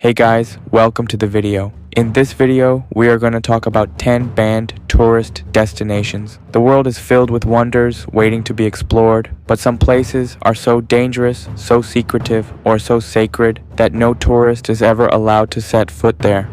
Hey guys, welcome to the video. In this video, we are going to talk about 10 banned tourist destinations. The world is filled with wonders waiting to be explored, but some places are so dangerous, so secretive, or so sacred that no tourist is ever allowed to set foot there.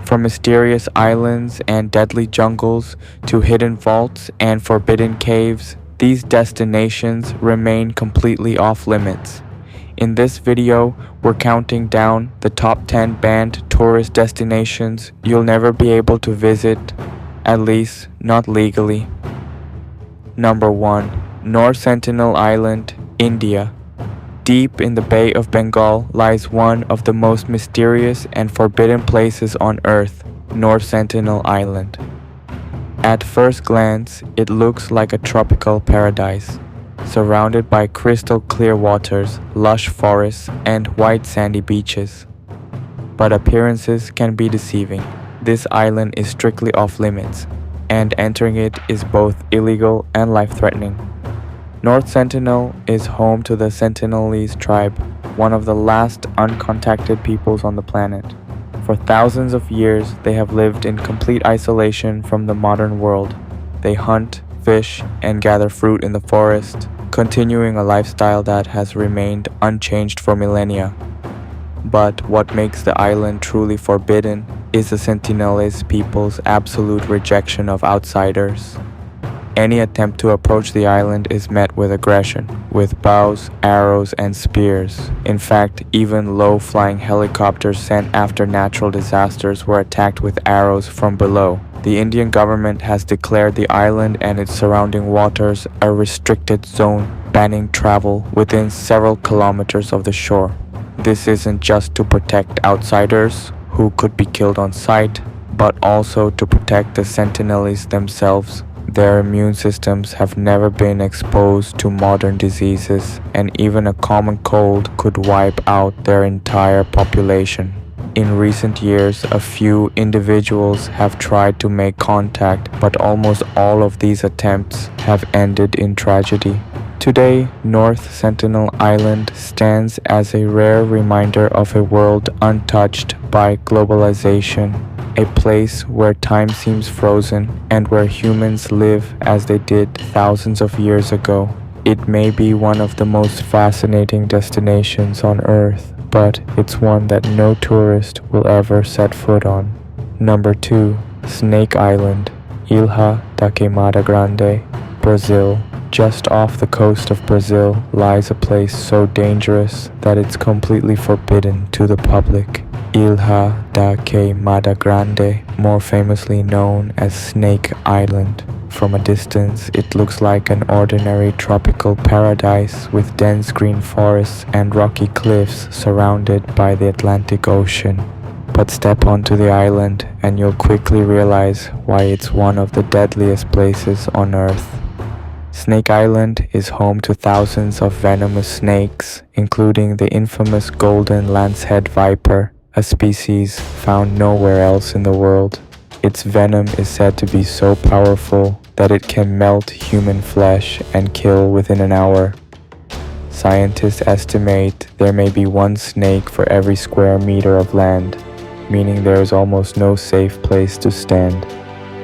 From mysterious islands and deadly jungles to hidden vaults and forbidden caves, these destinations remain completely off limits. In this video, we're counting down the top 10 banned tourist destinations you'll never be able to visit, at least not legally. Number 1. North Sentinel Island, India. Deep in the Bay of Bengal lies one of the most mysterious and forbidden places on Earth, North Sentinel Island. At first glance, it looks like a tropical paradise, surrounded by crystal clear waters, lush forests, and white sandy beaches. But appearances can be deceiving. This island is strictly off limits, and entering it is both illegal and life-threatening. North Sentinel is home to the Sentinelese tribe, one of the last uncontacted peoples on the planet. For thousands of years, they have lived in complete isolation from the modern world. They hunt, fish, and gather fruit in the forest, continuing a lifestyle that has remained unchanged for millennia. But what makes the island truly forbidden is the Sentinelese people's absolute rejection of outsiders. Any attempt to approach the island is met with aggression, with bows, arrows, and spears. In fact, even low-flying helicopters sent after natural disasters were attacked with arrows from below. The Indian government has declared the island and its surrounding waters a restricted zone, banning travel within several kilometers of the shore. This isn't just to protect outsiders who could be killed on sight, but also to protect the Sentinelese themselves. Their immune systems have never been exposed to modern diseases, and even a common cold could wipe out their entire population. In recent years, a few individuals have tried to make contact, but almost all of these attempts have ended in tragedy. Today, North Sentinel Island stands as a rare reminder of a world untouched by globalization, a place where time seems frozen and where humans live as they did thousands of years ago. It may be one of the most fascinating destinations on Earth, but it's one that no tourist will ever set foot on. Number 2. Snake Island, Ilha da Queimada Grande, Brazil. Just off the coast of Brazil lies a place so dangerous that it's completely forbidden to the public. Ilha da Queimada Grande, more famously known as Snake Island. From a distance, it looks like an ordinary tropical paradise with dense green forests and rocky cliffs surrounded by the Atlantic Ocean. But step onto the island and you'll quickly realize why it's one of the deadliest places on Earth. Snake Island is home to thousands of venomous snakes, including the infamous golden lancehead viper, a species found nowhere else in the world. Its venom is said to be so powerful that it can melt human flesh and kill within an hour. Scientists estimate there may be one snake for every square meter of land, meaning there is almost no safe place to stand.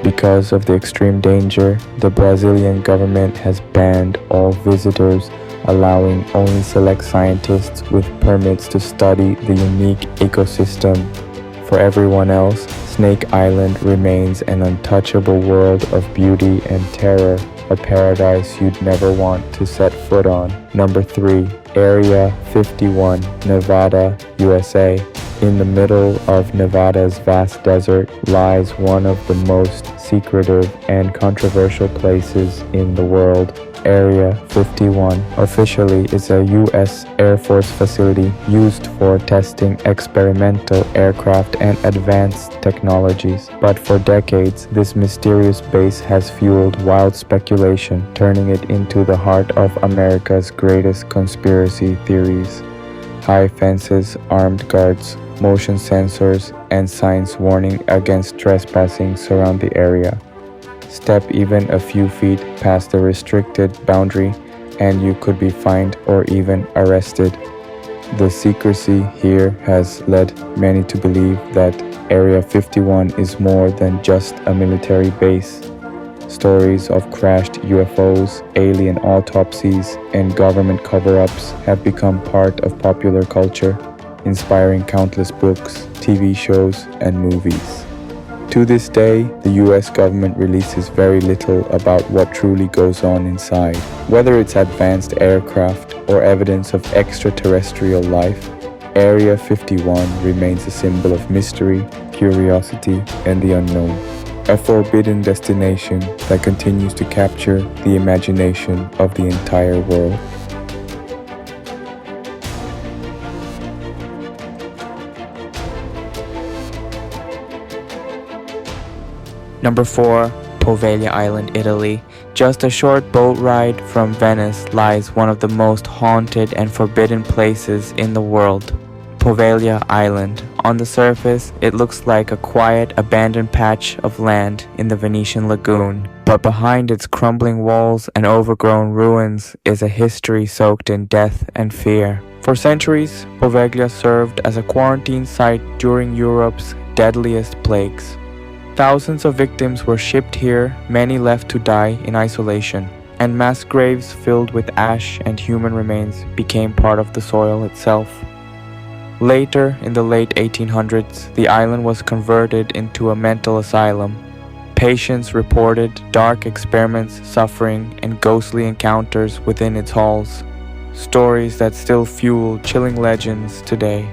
Because of the extreme danger, the Brazilian government has banned all visitors, allowing only select scientists with permits to study the unique ecosystem. For everyone else, Snake Island remains an untouchable world of beauty and terror, a paradise you'd never want to set foot on. Number 3. Area 51, Nevada, USA. In the middle of Nevada's vast desert lies one of the most secretive and controversial places in the world. Area 51 officially is a U.S. Air Force facility used for testing experimental aircraft and advanced technologies. But for decades, this mysterious base has fueled wild speculation, turning it into the heart of America's greatest conspiracy theories. High fences, armed guards, motion sensors, and signs warning against trespassing surround the area. Step even a few feet past the restricted boundary and you could be fined or even arrested. The secrecy here has led many to believe that Area 51 is more than just a military base. Stories of crashed UFOs, alien autopsies, and government cover-ups have become part of popular culture, inspiring countless books, TV shows, and movies. To this day, the US government releases very little about what truly goes on inside. Whether it's advanced aircraft or evidence of extraterrestrial life, Area 51 remains a symbol of mystery, curiosity, and the unknown. A forbidden destination that continues to capture the imagination of the entire world. Number 4. Poveglia Island, Italy. Just a short boat ride from Venice lies one of the most haunted and forbidden places in the world. Poveglia Island. On the surface, it looks like a quiet, abandoned patch of land in the Venetian lagoon. But behind its crumbling walls and overgrown ruins is a history soaked in death and fear. For centuries, Poveglia served as a quarantine site during Europe's deadliest plagues. Thousands of victims were shipped here, many left to die in isolation, and mass graves filled with ash and human remains became part of the soil itself. Later, in the late 1800s, the island was converted into a mental asylum. Patients reported dark experiments, suffering, and ghostly encounters within its halls. Stories that still fuel chilling legends today.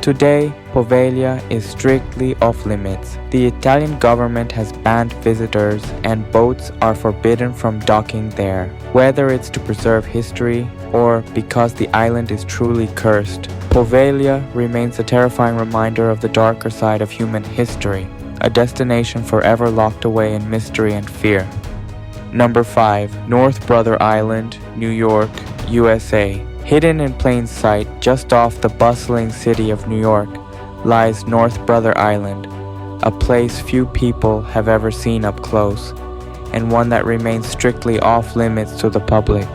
Today, Poveglia is strictly off limits. The Italian government has banned visitors and boats are forbidden from docking there, whether it's to preserve history or because the island is truly cursed. Poveglia remains a terrifying reminder of the darker side of human history, a destination forever locked away in mystery and fear. Number 5. North Brother Island, New York, USA. Hidden in plain sight just off the bustling city of New York lies North Brother Island, a place few people have ever seen up close, and one that remains strictly off limits to the public.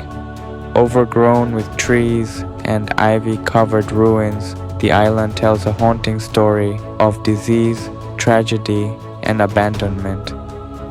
Overgrown with trees and ivy-covered ruins, the island tells a haunting story of disease, tragedy, and abandonment.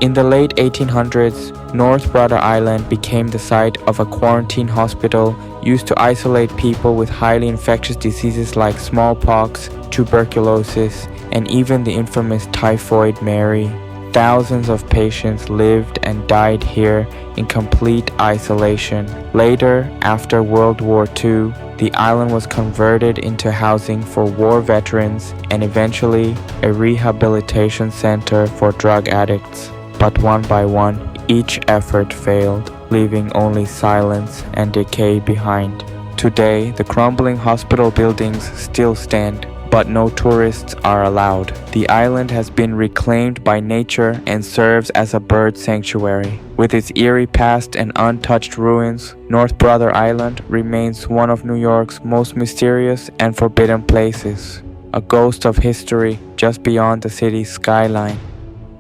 In the late 1800s, North Brother Island became the site of a quarantine hospital used to isolate people with highly infectious diseases like smallpox, tuberculosis, and even the infamous Typhoid Mary. Thousands of patients lived and died here in complete isolation. Later, after World War II, the island was converted into housing for war veterans and eventually a rehabilitation center for drug addicts. But one by one, each effort failed, leaving only silence and decay behind. Today, the crumbling hospital buildings still stand, but no tourists are allowed. The island has been reclaimed by nature and serves as a bird sanctuary. With its eerie past and untouched ruins, North Brother Island remains one of New York's most mysterious and forbidden places, a ghost of history just beyond the city's skyline.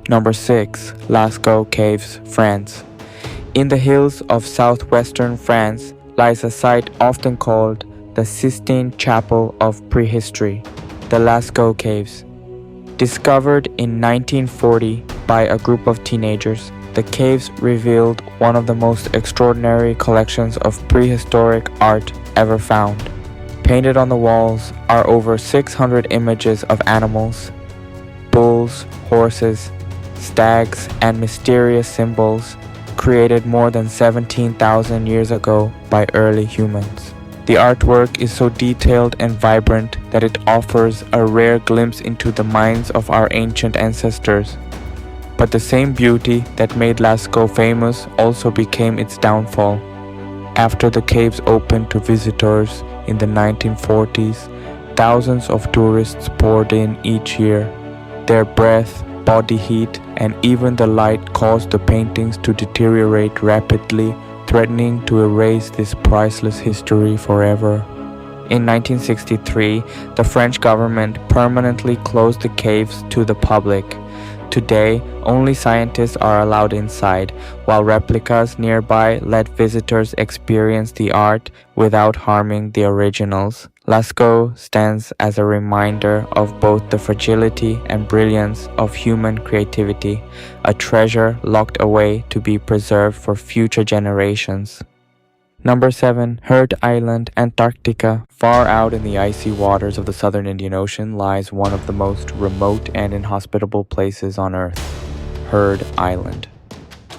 Number 6. Lascaux Caves, France. In the hills of southwestern France lies a site often called the Sistine Chapel of Prehistory, the Lascaux Caves. Discovered in 1940 by a group of teenagers, the caves revealed one of the most extraordinary collections of prehistoric art ever found. Painted on the walls are over 600 images of animals, bulls, horses, stags, and mysterious symbols created more than 17,000 years ago by early humans. The artwork is so detailed and vibrant that it offers a rare glimpse into the minds of our ancient ancestors. But the same beauty that made Lascaux famous also became its downfall. After the caves opened to visitors in the 1940s, thousands of tourists poured in each year. Their breath, body heat, and even the light caused the paintings to deteriorate rapidly, threatening to erase this priceless history forever. In 1963, the French government permanently closed the caves to the public. Today, only scientists are allowed inside, while replicas nearby let visitors experience the art without harming the originals. Lascaux stands as a reminder of both the fragility and brilliance of human creativity, a treasure locked away to be preserved for future generations. Number 7. Heard Island, Antarctica. Far out in the icy waters of the southern Indian Ocean lies one of the most remote and inhospitable places on Earth, Heard Island.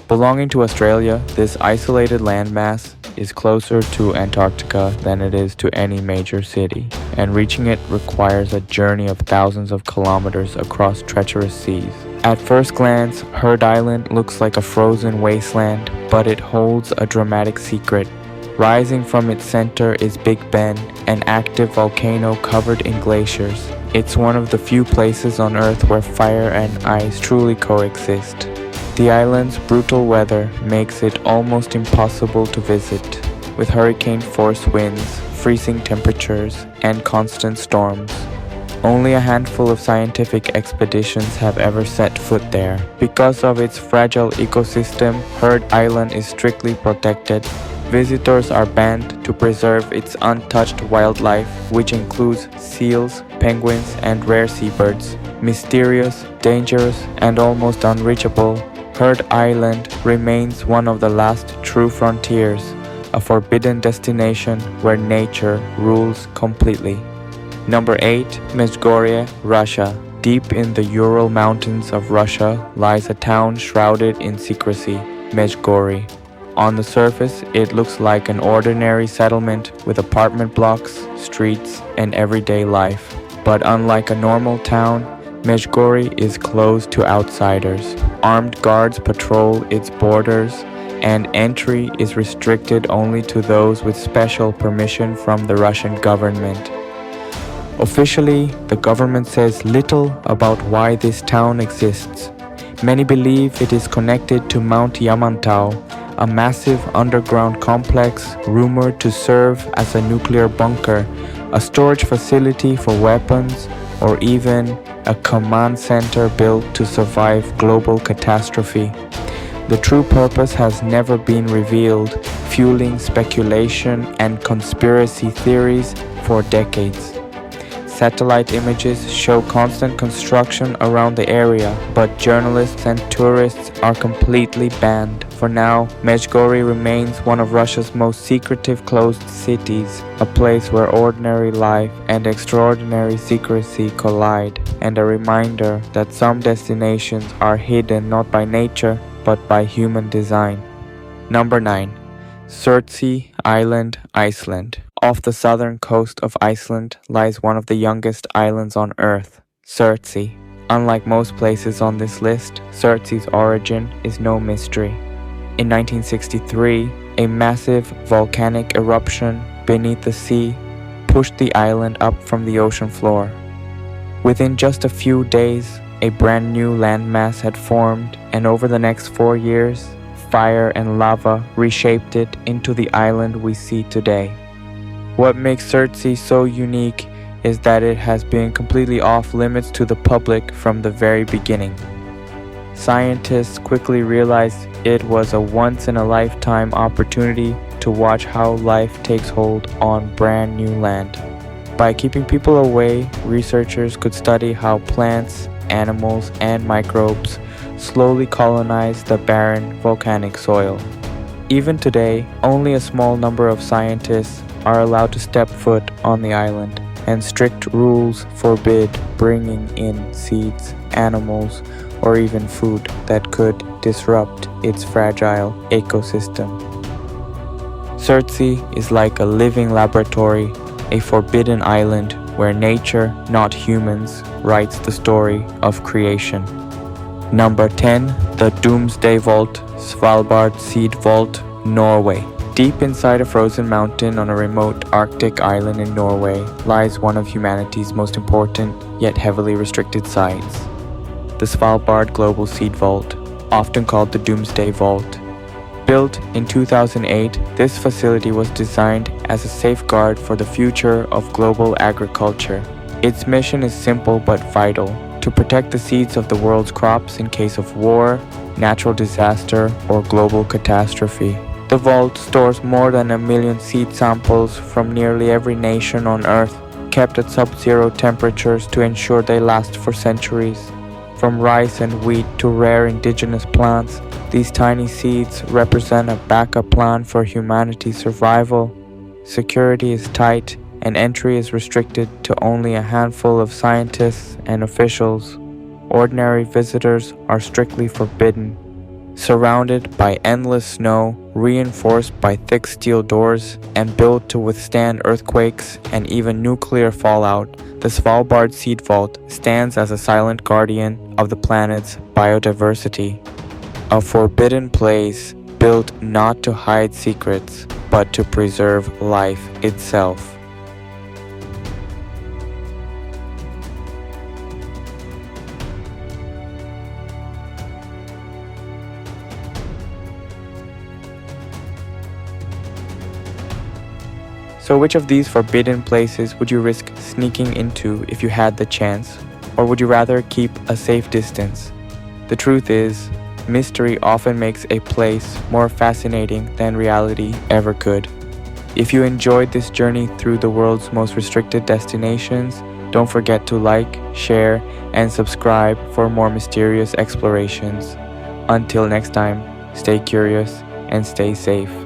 Belonging to Australia, this isolated landmass is closer to Antarctica than it is to any major city, and reaching it requires a journey of thousands of kilometers across treacherous seas. At first glance, Heard Island looks like a frozen wasteland, but it holds a dramatic secret. Rising from its center is Big Ben, an active volcano covered in glaciers. It's one of the few places on Earth where fire and ice truly coexist. The island's brutal weather makes it almost impossible to visit, with hurricane-force winds, freezing temperatures, and constant storms. Only a handful of scientific expeditions have ever set foot there. Because of its fragile ecosystem, Heard Island is strictly protected. Visitors are banned to preserve its untouched wildlife, which includes seals, penguins, and rare seabirds. Mysterious, dangerous, and almost unreachable, Heard Island remains one of the last true frontiers, a forbidden destination where nature rules completely. Number 8. Mezhgorye, Russia. Deep in the Ural Mountains of Russia lies a town shrouded in secrecy, Mezhgorye. On the surface, it looks like an ordinary settlement with apartment blocks, streets, and everyday life. But unlike a normal town, Mezhgorye is closed to outsiders. Armed guards patrol its borders, and entry is restricted only to those with special permission from the Russian government. Officially, the government says little about why this town exists. Many believe it is connected to Mount Yamantau, a massive underground complex rumored to serve as a nuclear bunker, a storage facility for weapons, or even a command center built to survive global catastrophe. The true purpose has never been revealed, fueling speculation and conspiracy theories for decades. Satellite images show constant construction around the area, but journalists and tourists are completely banned. For now, Mezhgorye remains one of Russia's most secretive closed cities, a place where ordinary life and extraordinary secrecy collide, and a reminder that some destinations are hidden not by nature, but by human design. Number 9. Surtsey Island, Iceland. Off the southern coast of Iceland lies one of the youngest islands on Earth, Surtsey. Unlike most places on this list, Surtsey's origin is no mystery. In 1963, a massive volcanic eruption beneath the sea pushed the island up from the ocean floor. Within just a few days, a brand new landmass had formed, and over the next 4 years, fire and lava reshaped it into the island we see today. What makes Surtsey so unique is that it has been completely off limits to the public from the very beginning. Scientists quickly realized it was a once-in-a-lifetime opportunity to watch how life takes hold on brand new land. By keeping people away, researchers could study how plants, animals, and microbes slowly colonize the barren volcanic soil. Even today, only a small number of scientists are allowed to step foot on the island, and strict rules forbid bringing in seeds, animals, or even food that could disrupt its fragile ecosystem. Surtsey is like a living laboratory, a forbidden island where nature, not humans, writes the story of creation. Number 10. The Doomsday Vault, Svalbard Seed Vault, Norway. Deep inside a frozen mountain on a remote Arctic island in Norway lies one of humanity's most important yet heavily restricted sites, the Svalbard Global Seed Vault, often called the Doomsday Vault. Built in 2008, this facility was designed as a safeguard for the future of global agriculture. Its mission is simple but vital: to protect the seeds of the world's crops in case of war, natural disaster, or global catastrophe. The vault stores more than 1 million seed samples from nearly every nation on Earth, kept at sub-zero temperatures to ensure they last for centuries. From rice and wheat to rare indigenous plants, these tiny seeds represent a backup plan for humanity's survival. Security is tight, and entry is restricted to only a handful of scientists and officials. Ordinary visitors are strictly forbidden. Surrounded by endless snow, reinforced by thick steel doors, and built to withstand earthquakes and even nuclear fallout, the Svalbard Seed Vault stands as a silent guardian of the planet's biodiversity. A forbidden place built not to hide secrets, but to preserve life itself. So which of these forbidden places would you risk sneaking into if you had the chance? Or would you rather keep a safe distance? The truth is, mystery often makes a place more fascinating than reality ever could. If you enjoyed this journey through the world's most restricted destinations, don't forget to like, share, and subscribe for more mysterious explorations. Until next time, stay curious and stay safe.